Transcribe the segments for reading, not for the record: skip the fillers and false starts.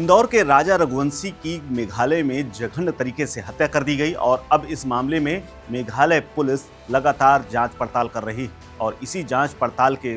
इंदौर के राजा रघुवंशी की मेघालय में जघन्य तरीके से हत्या कर दी गई और अब इस मामले में मेघालय पुलिस लगातार जांच पड़ताल कर रही है और इसी जांच पड़ताल के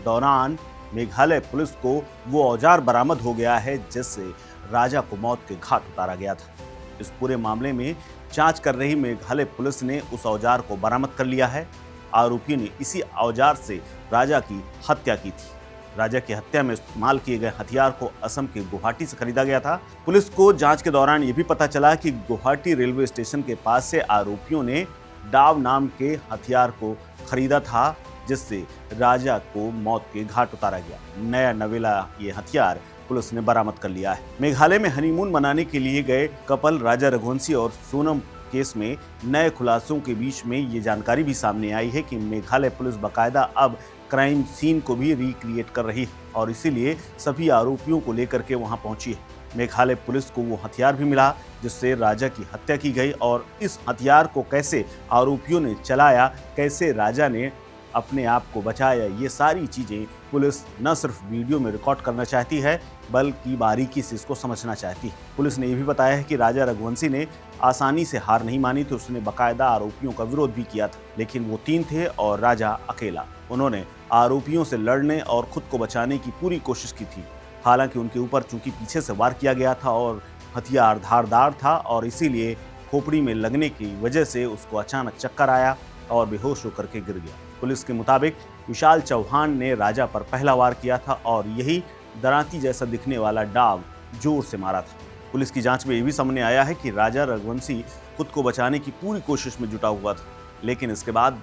दौरान मेघालय पुलिस को वो औजार बरामद हो गया है जिससे राजा को मौत के घाट उतारा गया था। इस पूरे मामले में जांच कर रही मेघालय पुलिस ने उस औजार को बरामद कर लिया है। आरोपी ने इसी औजार से राजा की हत्या की थी। राजा की हत्या में इस्तेमाल किए गए हथियार को असम के गुवाहाटी से खरीदा गया था। पुलिस को जांच के दौरान यह भी पता चला कि गुवाहाटी रेलवे स्टेशन के पास से आरोपियों ने डाव नाम के हथियार को खरीदा था जिससे राजा को मौत के घाट उतारा गया। नया नवेला ये हथियार पुलिस ने बरामद कर लिया है। मेघालय में हनीमून मनाने के लिए गए कपल राजा रघुवंशी और सोनम केस में नए खुलासों के बीच में ये जानकारी भी सामने आई है कि मेघालय पुलिस बाकायदा अब क्राइम सीन को भी रिक्रिएट कर रही है और इसीलिए सभी आरोपियों को लेकर के वहां पहुंची है। मेघालय पुलिस को वो हथियार भी मिला जिससे राजा की हत्या की गई और इस हथियार को कैसे आरोपियों ने चलाया, कैसे राजा ने अपने आप को बचाया, ये सारी चीज़ें पुलिस न सिर्फ वीडियो में रिकॉर्ड करना चाहती है बल्कि बारीकी से इसको समझना चाहती है। पुलिस ने यह भी बताया है कि राजा रघुवंशी ने आसानी से हार नहीं मानी थी। उसने बाकायदा आरोपियों का विरोध भी किया था, लेकिन वो 3 थे और राजा अकेला। उन्होंने आरोपियों से लड़ने और खुद को बचाने की पूरी कोशिश की थी। हालांकि उनके ऊपर चूंकि पीछे से वार किया गया था और हथियार धारदार था और इसीलिए खोपड़ी में लगने की वजह से उसको अचानक चक्कर आया और बेहोश होकर के गिर गया। पुलिस के मुताबिक विशाल चौहान ने राजा पर पहला वार किया था और यही दरांती जैसा दिखने वाला डाव जोर से मारा था। पुलिस की जांच में यह भी सामने आया है कि राजा रघुवंशी खुद को बचाने की पूरी कोशिश में जुटा हुआ था, लेकिन इसके बाद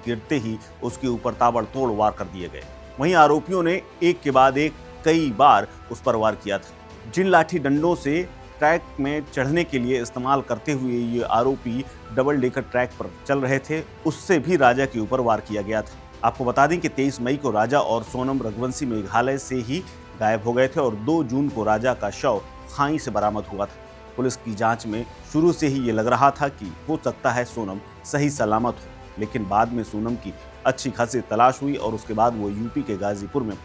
गिरते ही उसके ऊपर ताबड़तोड़ वार कर दिए गए। वहीं आरोपियों ने एक के बाद एक कई बार उस पर वार किया था। जिन लाठी डंडों से ट्रैक में चढ़ने के लिए इस्तेमाल करते हुए ये आरोपी डबल डेकर ट्रैक पर चल रहे थे, उससे भी राजा के ऊपर वार किया गया था। आपको बता दें कि 23 मई को राजा और सोनम रघुवंशी मेघालय से ही गायब हो गए थे और 2 जून को राजा का शव खाई से बरामद हुआ था। पुलिस की जांच में शुरू से ही ये लग रहा था कि हो सकता है सोनम सही सलामत हो, लेकिन बाद में सोनम की अच्छी खासी तलाश हुई और उसके बाद वो यूपी के गाजीपुर में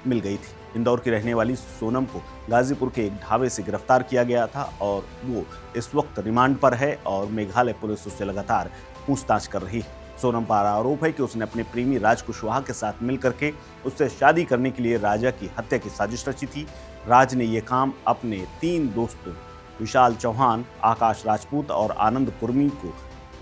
मिल गई थी। इंदौर की रहने वाली सोनम को गाजीपुर के एक ढाबे से गिरफ्तार किया गया था और वो इस वक्त रिमांड पर है और मेघालय पुलिस उससे लगातार पूछताछ कर रही है। सोनम पर आरोप है कि उसने अपने प्रेमी राज कुशवाहा के साथ मिलकर के उससे शादी करने के लिए राजा की हत्या की साजिश रची थी। राज ने ये काम अपने 3 दोस्तों विशाल चौहान, आकाश राजपूत और आनंद कुर्मी को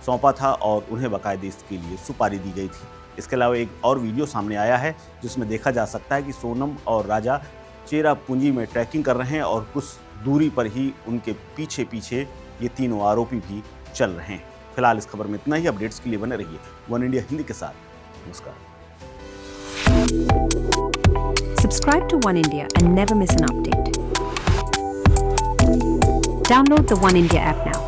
सौंपा था और उन्हें बाकायदे इसके लिए सुपारी दी गई थी। इसके अलावा एक और वीडियो सामने आया है जिसमें देखा जा सकता है कि सोनम और राजा चेरापूंजी में ट्रैकिंग कर रहे हैं और कुछ दूरी पर ही उनके पीछे पीछे ये तीनों आरोपी भी चल रहे हैं। फिलहाल इस खबर में इतना ही। अपडेट्स के लिए बने रहिए वन इंडिया हिंदी के साथ। नमस्कार। Subscribe to One India and never miss an update. Download the One India app now.